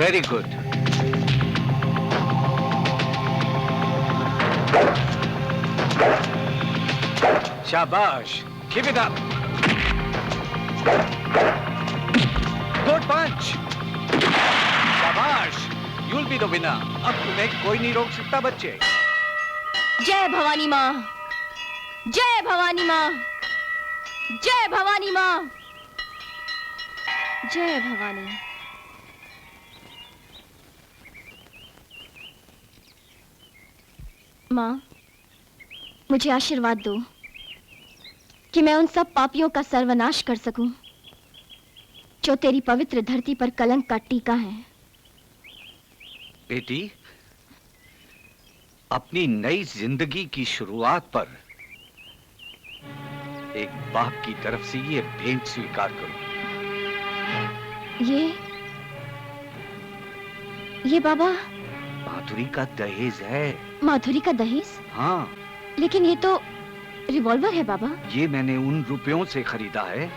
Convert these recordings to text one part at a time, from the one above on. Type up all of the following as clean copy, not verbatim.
Very good. शाबाश, keep it up. Good पंच। शाबाश, you will be the winner. अब तुम्हें कोई नहीं रोक सकता बच्चे। जय भवानी माँ, जय भवानी माँ, जय भवानी माँ, जय भवानी। माँ, मुझे आशीर्वाद दो कि मैं उन सब पापियों का सर्वनाश कर सकूं जो तेरी पवित्र धरती पर कलंक का टीका है। बेटी, अपनी नई जिंदगी की शुरुआत पर एक बाप की तरफ से ये भेंट स्वीकार करो। ये बाबा माधुरी का दहेज है। माधुरी का दहेज? हाँ। लेकिन ये तो रिवॉल्वर है बाबा। ये मैंने उन रुपयों से खरीदा है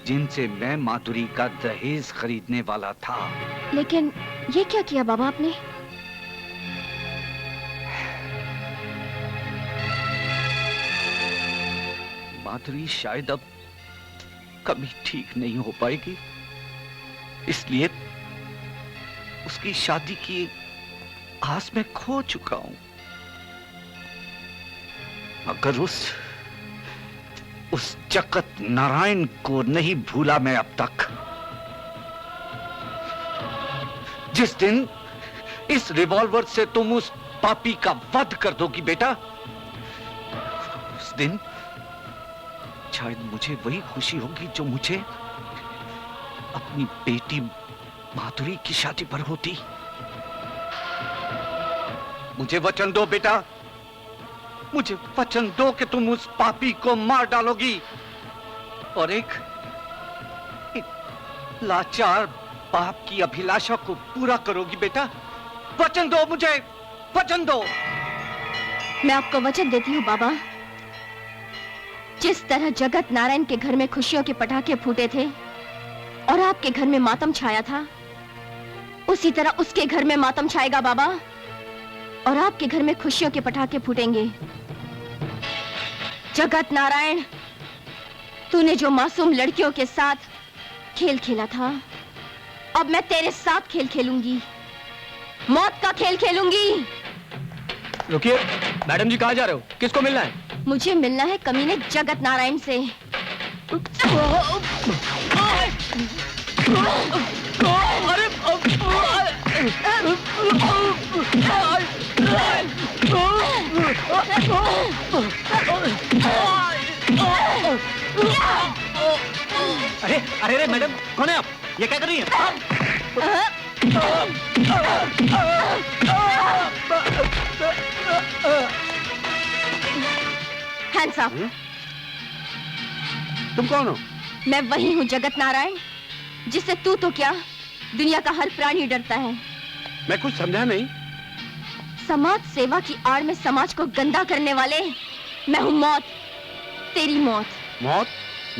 जिनसे मैं माधुरी का दहेज खरीदने वाला था। लेकिन ये क्या किया बाबा आपने? माधुरी शायद अब कभी ठीक नहीं हो पाएगी, इसलिए उसकी शादी की आस में खो चुका हूं। मगर उस जगत नारायण को नहीं भूला मैं अब तक। जिस दिन इस रिवॉल्वर से तुम उस पापी का वध कर दोगी बेटा, उस दिन शायद मुझे वही खुशी होगी जो मुझे अपनी बेटी माधुरी की शादी पर होती। मुझे वचन दो बेटा, मुझे वचन दो कि तुम उस पापी को मार डालोगी और एक लाचार बाप की अभिलाषा को पूरा करोगी बेटा। वचन दो मुझे, वचन दो। मैं आपको वचन देती हूँ बाबा, जिस तरह जगत नारायण के घर में खुशियों के पटाखे फूटे थे और आपके घर में मातम छाया था, उसी तरह उसके घर में मातम छाएगा बाबा, और आपके घर में खुशियों के पटाखे फूटेंगे। जगत नारायण, तूने जो मासूम लड़कियों के साथ खेल खेला था, अब मैं तेरे साथ खेल खेलूंगी, मौत का खेल खेलूंगी। रुकिए, मैडम जी कहाँ जा रहे हो? किसको मिलना है? मुझे मिलना है कमीने जगत नारायण से। अरे अरे अरे मैडम, कौन है आप? ये क्या कर रही हैं? Hands up. तुम कौन हो? मैं वही हूँ जगत नारायण, जिससे तू तो क्या, दुनिया का हर प्राणी डरता है। मैं कुछ समझा नहीं। समाज सेवा की आड़ में समाज को गंदा करने वाले मैं हूँ मौत, तेरी मौत। मौत?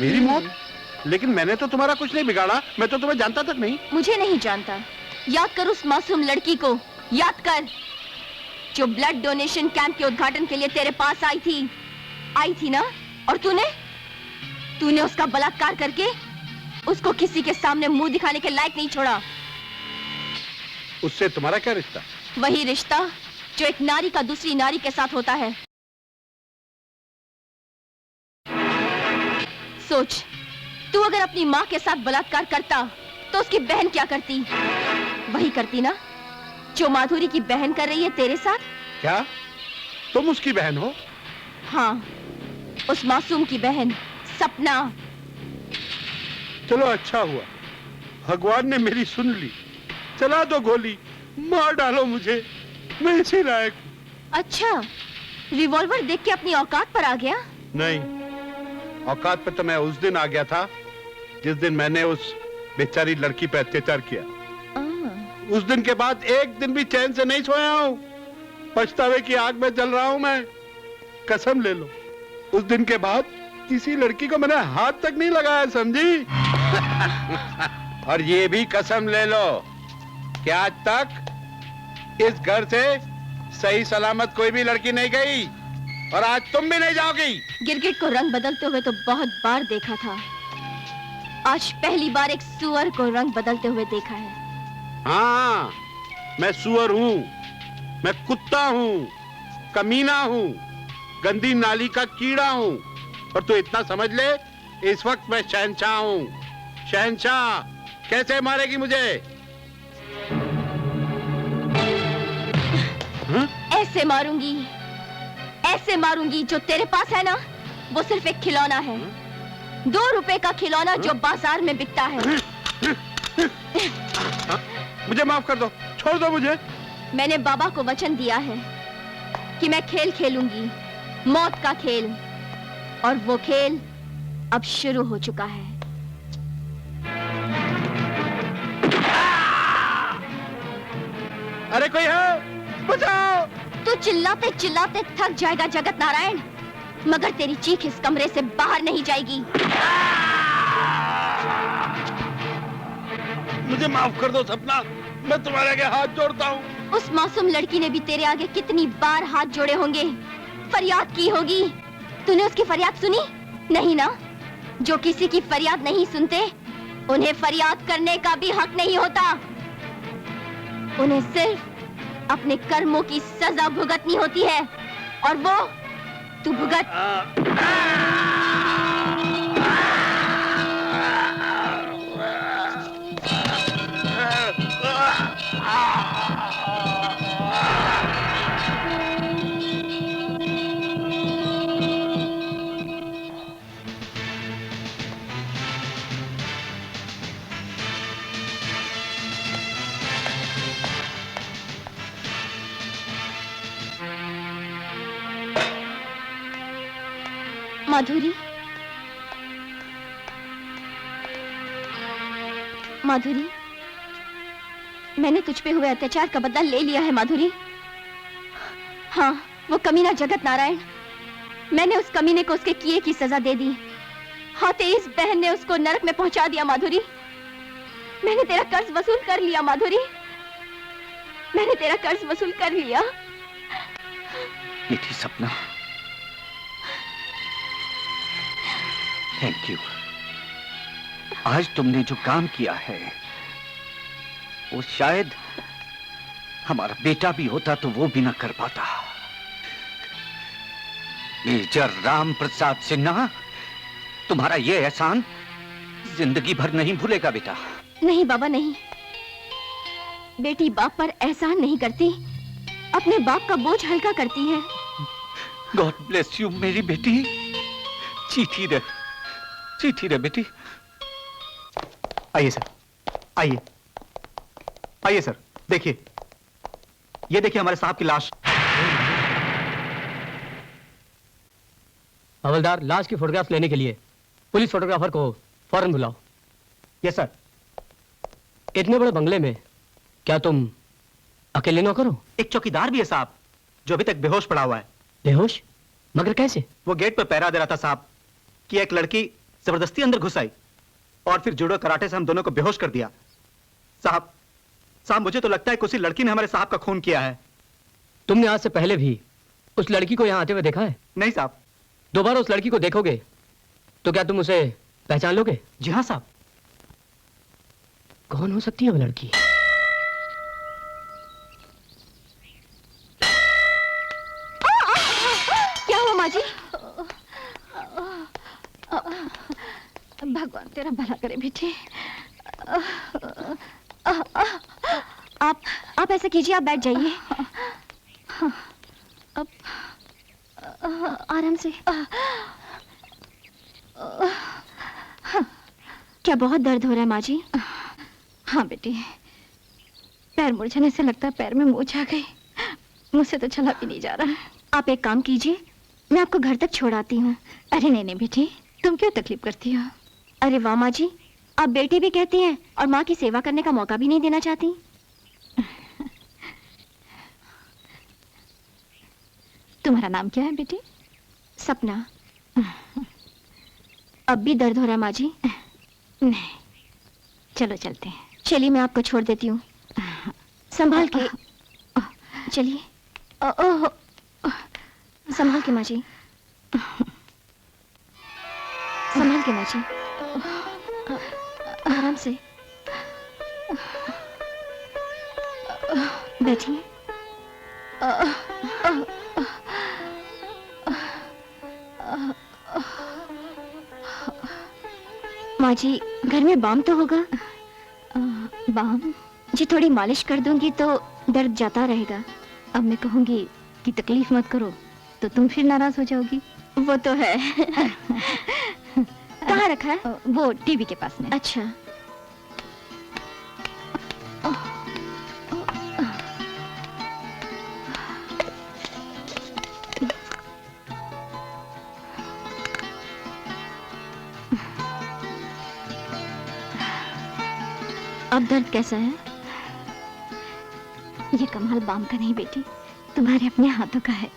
मेरी मौत? लेकिन मैंने तो तुम्हारा कुछ नहीं बिगाड़ा, मैं तो तुम्हें जानता तक नहीं। मुझे नहीं जानता। याद कर उस मासूम लड़की को, याद कर, जो ब्लड डोनेशन कैंप के उद्घाटन के लिए तेरे पास आई थी ना? और तूने उसका बलात्कार करके उसको किसी के सामने मुंह दिखाने के लायक नहीं छोड़ा। उससे तुम्हारा क्या रिश्ता? वही रिश्ता जो एक नारी का दूसरी नारी के साथ होता है। सोच, तू अगर अपनी माँ के साथ बलात्कार करता तो उसकी बहन क्या करती? वही करती ना जो माधुरी की बहन कर रही है तेरे साथ। क्या तुम उसकी बहन हो? हाँ, उस मासूम की बहन सपना। चलो अच्छा हुआ, भगवान ने मेरी सुन ली। चला दो गोली, मार डालो मुझे, मैं इसी लायक हूं। अच्छा, रिवॉल्वर देख के अपनी औकात पर आ गया? नहीं, औकात पर तो मैं उस दिन आ गया था जिस दिन मैंने उस बेचारी लड़की पर अत्याचार किया। उस दिन के बाद एक दिन भी चैन से नहीं सोया हूं। पछतावे की आग में जल रहा हूं मैं। कसम ले लो, उस दिन के बाद किसी लड़की को मैंने हाथ तक नहीं लगाया, समझी? और ये भी कसम ले लो कि आज तक इस घर से सही सलामत कोई भी लड़की नहीं गई और आज तुम भी नहीं जाओगी। गिरगिट को रंग बदलते हुए तो बहुत बार देखा था, आज पहली बार एक सुअर को रंग बदलते हुए देखा है। हाँ, मैं सुअर हूँ, मैं कुत्ता हूँ, कमीना हूँ, गंदी नाली का कीड़ा हूँ, और तू इतना समझ ले, इस वक्त मैं शहंशाह हूँ। शहंशाह, कैसे मारेगी मुझे? ऐसे मारूंगी, ऐसे मारूंगी। जो तेरे पास है ना, वो सिर्फ एक खिलौना है, 2 रुपए का खिलौना जो बाजार में बिकता है। मुझे माफ कर दो, छोड़ दो मुझे। मैंने बाबा को वचन दिया है कि मैं खेल खेलूंगी, मौत का खेल, और वो खेल अब शुरू हो चुका है। अरे कोई है, बचाओ! तू चिल्लाते चिल्लाते थक जाएगा जगत नारायण, मगर तेरी चीख इस कमरे से बाहर नहीं जाएगी। मुझे माफ कर दो सपना, मैं तुम्हारे आगे हाथ जोड़ता हूँ। उस मासूम लड़की ने भी तेरे आगे कितनी बार हाथ जोड़े होंगे, फरियाद की होगी। तूने उसकी फरियाद सुनी? नहीं ना? जो किसी की फरियाद नहीं सुनते, उन्हें फरियाद करने का भी हक नहीं होता। उन्हें सिर्फ अपने कर्मों की सजा भुगतनी होती है, और वो तू भुगत। माधुरी, माधुरी, मैंने तुझ पे हुए अत्याचार का बदला ले लिया है माधुरी। हाँ, वो कमीना जगत नारायण, मैंने उस कमीने को उसके किए की सजा दे दी। हाँ, तेरी इस बहन ने उसको नरक में पहुंचा दिया माधुरी। मैंने तेरा कर्ज वसूल कर लिया माधुरी, मैंने तेरा कर्ज वसूल कर लिया। मीठी सपना, थैंक यू। आज तुमने जो काम किया है, वो शायद हमारा बेटा भी होता तो वो भी ना कर पाता। मेजर राम प्रसाद सिन्हा, तुम्हारा ये एहसान जिंदगी भर नहीं भूलेगा बेटा। नहीं बाबा, नहीं। बेटी बाप पर एहसान नहीं करती, अपने बाप का बोझ हल्का करती है। गॉड ब्लेस यू मेरी बेटी। जीती रहे, जीती रहे बेटी। आइए सर, आइए आइए सर, देखिए, ये देखिए हमारे साहब की लाश। हवलदार, लाश की फोटोग्राफ लेने के लिए पुलिस फोटोग्राफर को फौरन बुलाओ। Yes sir. इतने बड़े बंगले में क्या तुम अकेले नौकर हो? एक चौकीदार भी है साहब, जो अभी तक बेहोश पड़ा हुआ है। बेहोश? मगर कैसे? वो गेट पर पहरा दे रहा था साहब कि एक लड़की जबरदस्ती अंदर घुस आई और फिर जुडो कराटे से हम दोनों को बेहोश कर दिया। साहब, मुझे तो लगता है कि उसी लड़की ने हमारे साहब का खून किया है। तुमने आज से पहले भी उस लड़की को यहाँ आते हुए देखा है? नहीं साहब। दोबारा उस लड़की को देखोगे तो क्या तुम उसे पहचान लोगे? जी हाँ साहब। कौन हो सकती है वो लड़की? क्या हुआ माँ जी? भगवान तेरा भला करे बेटे। आप ऐसा कीजिए, आप बैठ जाइए। अब आराम से। क्या बहुत दर्द हो रहा है माँ जी? हाँ बेटी, पैर मुरझाने से लगता है पैर में मोच आ गई, मुझसे तो चला भी नहीं जा रहा है। आप एक काम कीजिए, मैं आपको घर तक छोड़ आती हूँ। अरे नहीं नहीं बेटी, तुम क्यों तकलीफ करती हो? अरे वाह माँ जी, आप बेटी भी कहती हैं और माँ की सेवा करने का मौका भी नहीं देना चाहती। तुम्हारा नाम क्या है बेटी? सपना। अब भी दर्द हो रहा है माँ जी? नहीं, चलो चलते हैं। चलिए, मैं आपको छोड़ देती हूँ। संभाल के चलिए। संभाल के माँ जी, संभाल के माँ जी, आराम से बैठिए। माँ जी, घर में बाम तो होगा? बाम जी, थोड़ी मालिश कर दूंगी तो दर्द जाता रहेगा। अब मैं कहूंगी कि तकलीफ मत करो तो तुम फिर नाराज हो जाओगी। वो तो है। कहाँ रखा है? वो टीवी के पास में। अच्छा। अब दर्द कैसा है? ये कमाल बाम का नहीं बेटी, तुम्हारे अपने हाथों का है।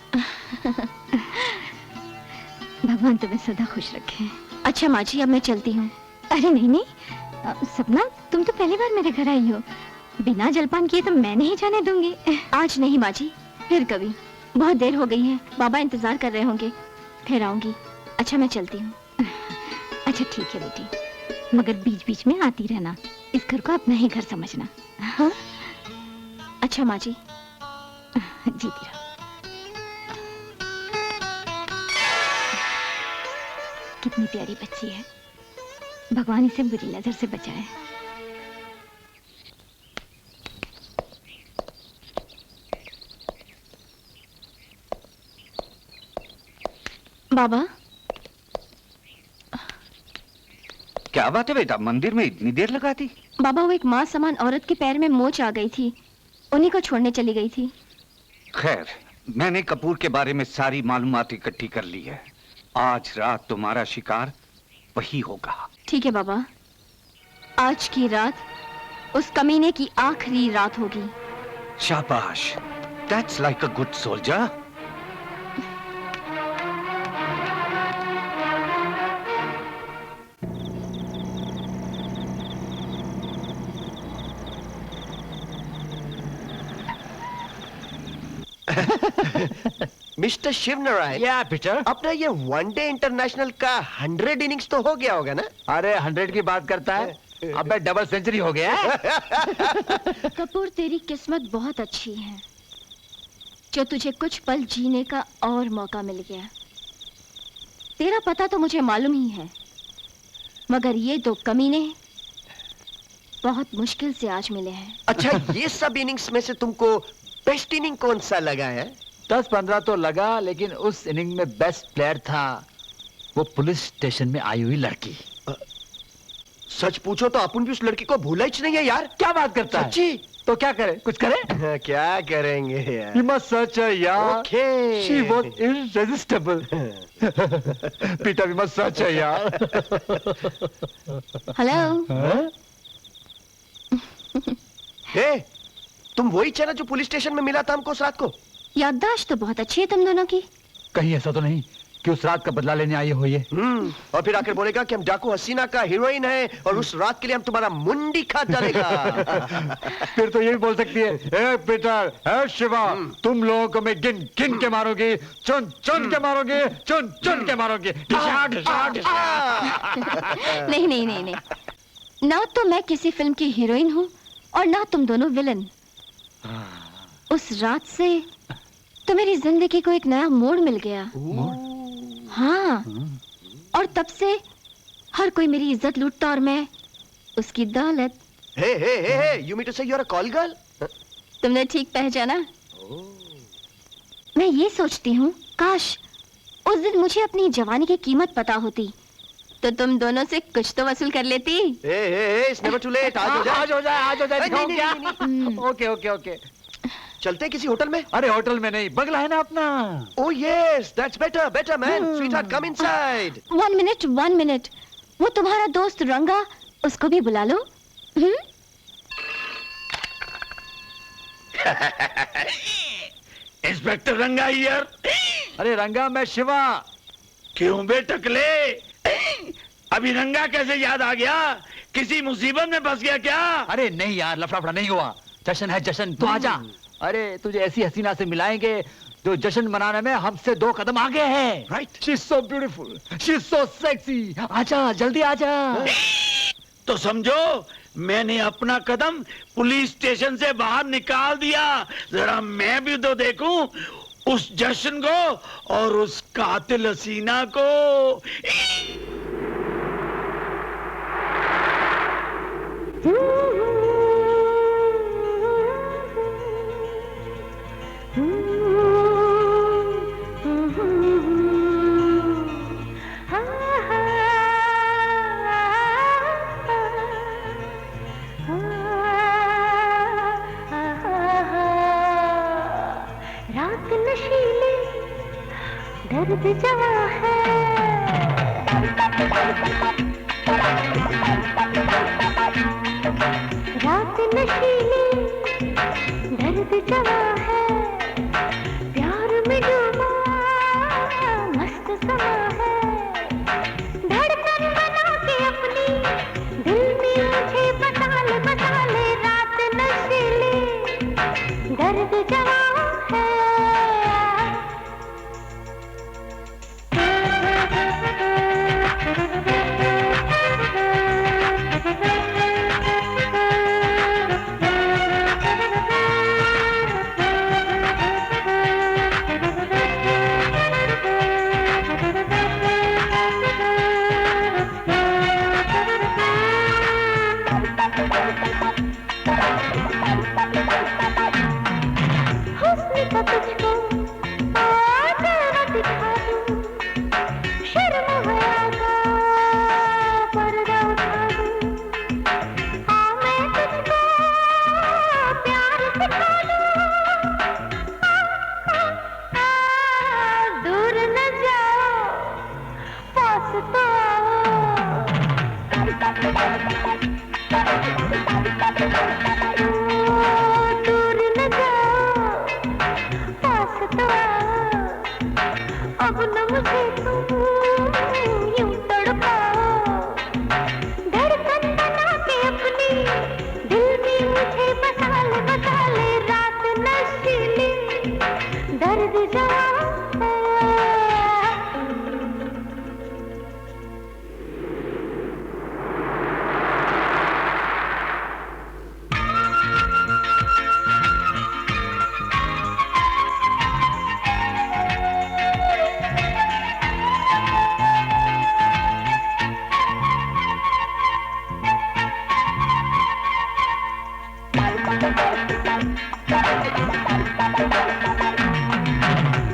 भगवान तुम्हें सदा खुश रखे। अच्छा माँ जी, अब मैं चलती हूँ। अरे नहीं नहीं सपना, तुम तो पहली बार मेरे घर आई हो, बिना जलपान किए तो मैं नहीं जाने दूंगी। आज नहीं माँ जी, फिर कभी। बहुत देर हो गई है, बाबा इंतजार कर रहे होंगे, फिर आऊंगी। अच्छा मैं चलती हूँ। अच्छा ठीक है बेटी, मगर बीच बीच में आती रहना, इस घर को अपना ही घर समझना। हाँ? अच्छा माँ जी, जीती रहो। कितनी प्यारी बच्ची है, भगवान इसे बुरी नजर से बचाए। बाबा, क्या बात है बेटा, मंदिर में इतनी देर लगा दी? बाबा वो एक माँ समान औरत के पैर में मोच आ गई थी, उन्हीं को छोड़ने चली गई थी। खैर, मैंने कपूर के बारे में सारी मालूमात इकट्ठी कर ली है। आज रात तुम्हारा शिकार वही होगा। ठीक है बाबा, आज की रात उस कमीने की आखिरी रात होगी। शाबाश, that's like a good soldier. Mister Shiv Narayan, या पीटर, अपना ये वनडे इंटरनेशनल का 100 इनिंग्स तो हो गया होगा ना? अरे 100 की बात करता है, अबे डबल सेंचुरी हो गया। कपूर, तेरी किस्मत बहुत अच्छी है जो तुझे कुछ पल जीने का और मौका मिल गया। तेरा पता तो मुझे मालूम ही है, मगर ये दो कमीने बहुत मुश्किल से आज मिले हैं। अच्छा, ये सब इनिंग्स में से तुमको बेस्ट इनिंग कौन सा लगा है? 10-15 तो लगा, लेकिन उस इनिंग में बेस्ट प्लेयर था वो पुलिस स्टेशन में आई हुई लड़की। सच पूछो तो अपन भी उस लड़की को भूला ही नहीं है यार। क्या बात करता है? सच्ची? तो क्या करें, कुछ करें? क्या करेंगे यार? You must search her, yeah. Okay. She was irresistible. Peter, we must search her, yeah. Hello. हाँ? हे, तुम वही चेना जो पुलिस स्टेशन में मिला था हमको उस रात को? याददाश्त तो बहुत अच्छी है तुम दोनों की। कहीं ऐसा तो नहीं कि उस रात का बदला लेने आई हो ये? और फिर आकर बोलेगा कि हम डाकू हसीना का हीरोइन है और उस रात के लिए हम तुम्हारा मुंडी खा डालेगा। फिर तो ये भी बोल सकती है, ए पीटर, ए शिवा, तुम लोगों को मैं गिन गिन के मारोगी, चुन चुन के मारोगी, चुन चुन के मारोगी। नहीं नहीं नहीं नहीं, ना तो मैं किसी फिल्म की हीरोइन हूँ और ना तुम दोनों विलन। उस रात से तो मेरी जिंदगी को एक नया मोड़ मिल गया। हाँ, और तब से हर कोई मेरी इज्जत लूटता और मैं उसकी दौलत। हे, you mean to say you're a call girl? तुमने ठीक पहचाना। मैं ये सोचती हूँ, काश उस दिन मुझे अपनी जवानी की कीमत पता होती तो तुम दोनों से कुछ तो वसूल कर लेती। It's never too late. आज हो जाए। आज हो जाए, दिखाऊं नहीं, क्या? नहीं, ओके ओके ओके। चलते हैं किसी होटल में? अरे होटल में नहीं, बगला है ना अपना। Oh yes, that's better man. Sweetheart, come inside. 1 minute, वो तुम्हारा दोस्त रंगा, उसको भी बुला लो। इंस्पेक्टर रंगा हियर। अरे रंगा, मैं शिवा। क्यों बे टकले, अभी रंगा कैसे याद आ गया? किसी मुसीबत में फंस गया क्या? अरे नहीं यार, लफड़ा नहीं हुआ। जश्न है जश्न, तू आजा। अरे तुझे ऐसी हसीना से मिलाएंगे जो जश्न मनाने में हमसे 2 कदम आगे है। Right. She is so beautiful, she is so sexy. आजा जल्दी आजा। तो समझो मैंने अपना कदम पुलिस स्टेशन से बाहर निकाल दिया। जरा मैं भी तो देखूं उस जश्न को और उस कातिल हसीना को। रात नशीली दर्द जवा है, रात नशीली दर्द जवा है, प्यार में डूबा मस्त समा है, धड़कन बना के अपनी दिल में मुझे बसा ले, रात नशीली दर्द जवा है। हुस्न का तुझको आज दिखा दूं, शर्म हया का पर्दा उठा दूं, हाँ मैं तुझको प्यार सिखा दूं, दूर न जाओ पास तो आओ, दूर न जाओ पास तो आओ, अब न मुझे तुम यूं तड़पाओ, धड़कन बना के अपनी दिल में मुझे बसा ले, रात नशीली दर्द जवा है।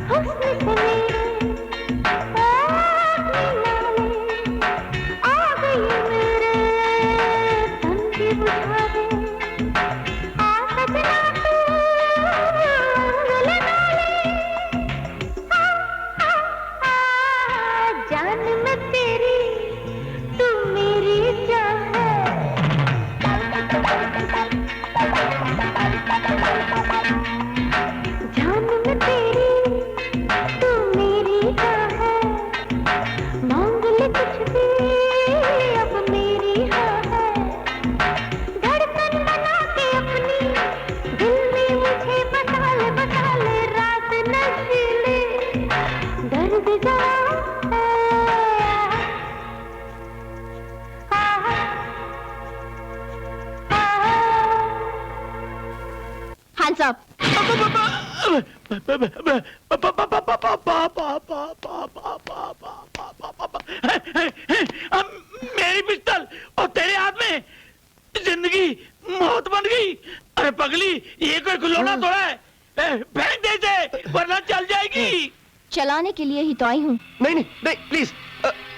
हुस्न से मेरे आँख मिला ले, आ गई मेरे तन की बुझा दे, आ सजना तू रंग लगा ले, जान मैं तेरी तू मेरी जान है, जान मैं तेरी तू मेरी जान है, मांग ले कुछ भी अब मेरी हाँ है, धड़कन बना के अपनी दिल में मुझे बसा ले, रात नशीली दर्द जवा है। Hands up. मेरी पिस्तौल और तेरे हाथ में जिंदगी मौत बन गई। अरे पगली ये कोई खिलौना थोड़ा है, फेंक दे इसे वरना चल जाएगी। चलाने के लिए ही तो आई हूँ। नहीं नहीं नहीं, प्लीज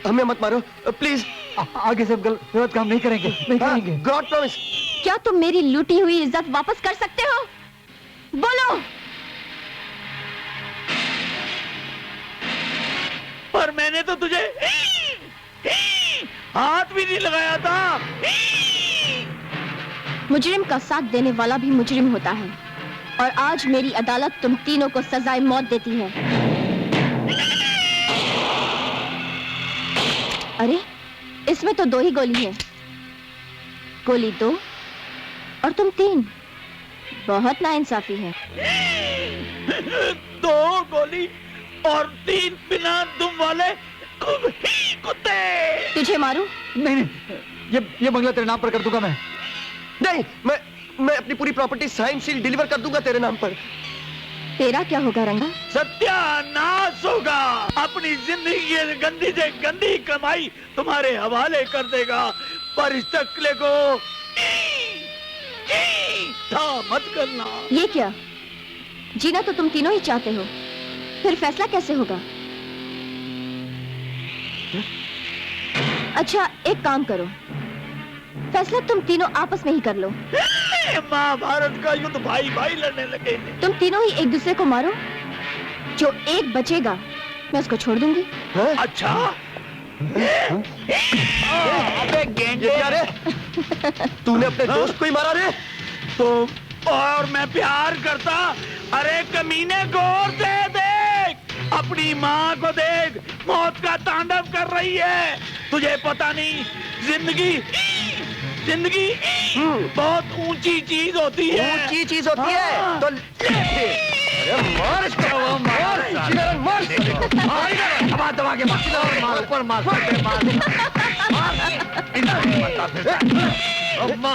हमें मत मारो प्लीज। आगे से हम गलत काम नहीं करेंगे, नहीं करेंगे। God promise. क्या तुम मेरी लूटी हुई इज्जत वापस कर सकते हो? बोलो। पर मैंने तो तुझे हाथ भी नहीं लगाया था। मुजरिम का साथ देने वाला भी मुजरिम होता है, और आज मेरी अदालत तुम तीनों को सजाए मौत देती है। अरे इसमें तो 2 ही गोली है। गोली 2 और तुम 3। बहुत नाइंसाफी है। 2 गोली और 3 बिना दुम वाले कुत्ते। तुझे मारूं? नहीं नहीं, ये बंगला तेरे नाम पर कर दूंगा मैं। नहीं, मैं अपनी पूरी प्रॉपर्टी साइन सील डिलीवर कर दूंगा तेरे नाम पर। तेरा क्या होगा रंगा? सत्यानाश होगा। अपनी जिंदगी की गंदी से गंदी कमाई तुम्हारे हवाले कर देगा, पर इस टकले को मत करना। ये क्या? जीना तो तुम तीनों ही चाहते हो, फिर फैसला कैसे होगा? अच्छा, एक काम करो, फैसला तुम तीनों आपस में ही कर लो। महाभारत का युद्ध भाई भाई लड़ने लगे। तुम तीनों ही एक दूसरे को मारो, जो एक बचेगा मैं उसको छोड़ दूंगी। अच्छा। अबे गेंडे, क्या रे? तूने अपने दोस्त को ही मारा रे? तो और मैं प्यार करता। अरे कमीने, गौर से देख, अपनी माँ को देख, मौत का तांडव कर रही है। तुझे पता नहीं, जिंदगी बहुत ऊंची चीज होती है। ऊंची चीज होती है तो मार इसको, मार दबा दबा के मार, ऊपर मार, अम्मा,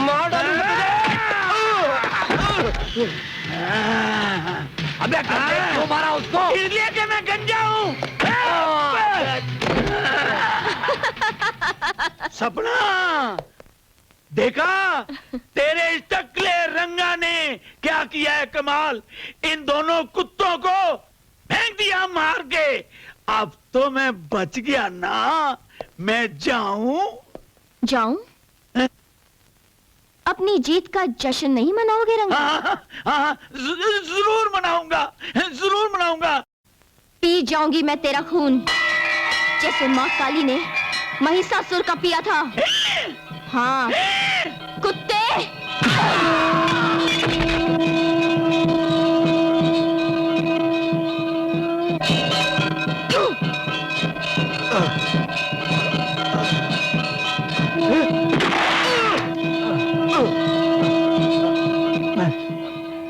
मार डालूंगा तुझे। अबे क्यों मारा उसको? इसलिए कि मैं गंजा हूँ। सपना देखा? तेरे इस टकले रंगा ने क्या किया है कमाल। इन दोनों कुत्तों को फेंक दिया मार के। अब तो मैं बच गया ना। मैं जाऊं? अपनी जीत का जश्न नहीं मनाओगे रंगा? हाँ, जरूर मनाऊंगा। पी जाऊंगी मैं तेरा खून, जैसे माँ काली ने महिषासुर का पिया था। हाँ, कुत्ते।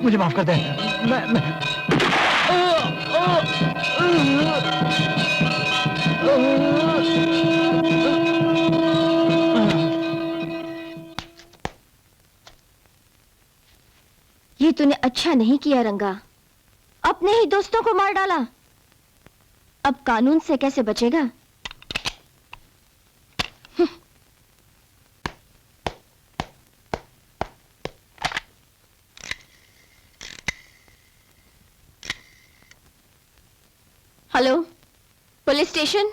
मुझे माफ कर दे। मैं ये तूने अच्छा नहीं किया रंगा, अपने ही दोस्तों को मार डाला। अब कानून से कैसे बचेगा? Hello, police station.